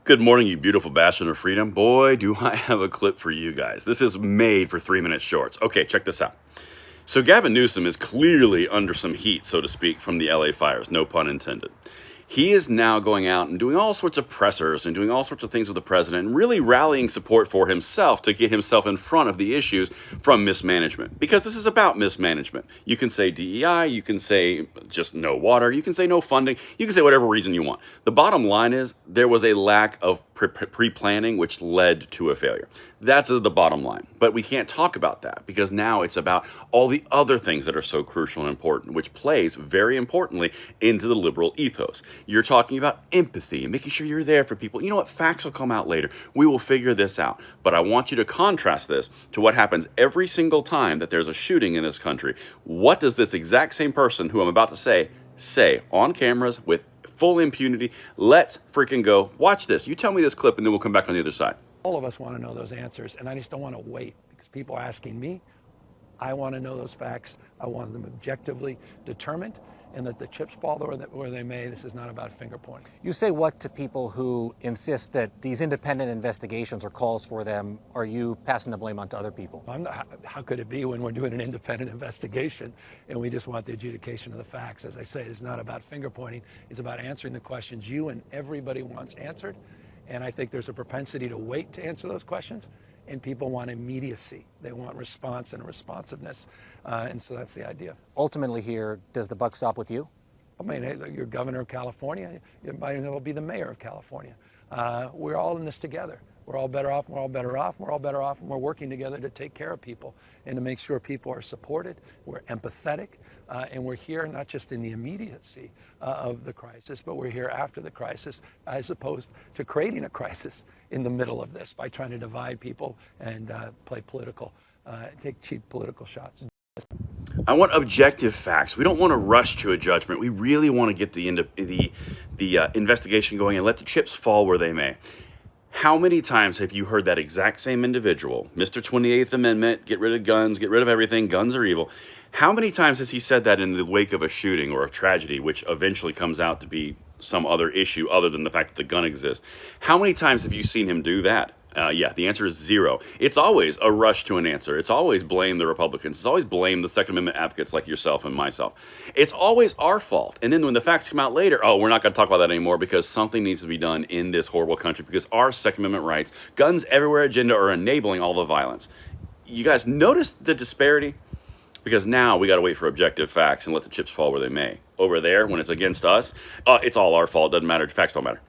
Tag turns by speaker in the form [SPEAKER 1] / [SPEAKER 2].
[SPEAKER 1] Good morning, you beautiful bastard of freedom. Boy, do I have a clip for you guys. This is made for 3-minute shorts. Okay, check this out. So Gavin Newsom is clearly under some heat, so to speak, from the LA fires, no pun intended. He is now going out and doing all sorts of pressers and doing all sorts of things with the president and really rallying support for himself to get himself in front of the issues from mismanagement. Because this is about mismanagement. You can say DEI, you can say just no water, you can say no funding, you can say whatever reason you want. The bottom line is there was a lack of pre-planning which led to a failure. That's the bottom line. But we can't talk about that because now it's about all the other things that are so crucial and important, which plays very importantly into the liberal ethos. You're talking about empathy and making sure you're there for people. You know what? Facts will come out later. We will figure this out. But I want you to contrast this to what happens every single time that there's a shooting in this country. What does this exact same person who I'm about to say on cameras with full impunity? Let's freaking go. Watch this. You tell me this clip and then we'll come back on the other side.
[SPEAKER 2] All of us want to know those answers, and I just don't want to wait because people are asking me. I want to know those facts. I want them objectively determined, and that the chips fall where they may. This is not about finger pointing.
[SPEAKER 3] You say what to people who insist that these independent investigations or calls for them? Are you passing the blame on to other people?
[SPEAKER 2] How could it be when we're doing an independent investigation and we just want the adjudication of the facts? As I say, it's not about finger pointing. It's about answering the questions you and everybody wants answered. And I think there's a propensity to wait to answer those questions, and people want immediacy. They want response and responsiveness, and so that's the idea.
[SPEAKER 3] Ultimately here, does the buck stop with you?
[SPEAKER 2] I mean, you're governor of California. You might as well be the mayor of California. We're all in this together. We're all better off, we're all better off, we're all better off, and we're working together to take care of people and to make sure people are supported, we're empathetic, and we're here not just in the immediacy of the crisis, but we're here after the crisis, as opposed to creating a crisis in the middle of this by trying to divide people and take cheap political shots.
[SPEAKER 1] I want objective facts. We don't want to rush to a judgment. We really want to get the investigation going and let the chips fall where they may. How many times have you heard that exact same individual, Mr. 28th Amendment, get rid of guns, get rid of everything, guns are evil? How many times has he said that in the wake of a shooting or a tragedy, which eventually comes out to be some other issue other than the fact that the gun exists? How many times have you seen him do that? Yeah, the answer is zero. It's always a rush to an answer. It's always blame the Republicans. It's always blame the Second Amendment advocates like yourself and myself. It's always our fault. And then when the facts come out later, oh, we're not going to talk about that anymore because something needs to be done in this horrible country because our Second Amendment rights, guns everywhere agenda are enabling all the violence. You guys notice the disparity? Because now we got to wait for objective facts and let the chips fall where they may. Over there, when it's against us, it's all our fault. Doesn't matter. Facts don't matter.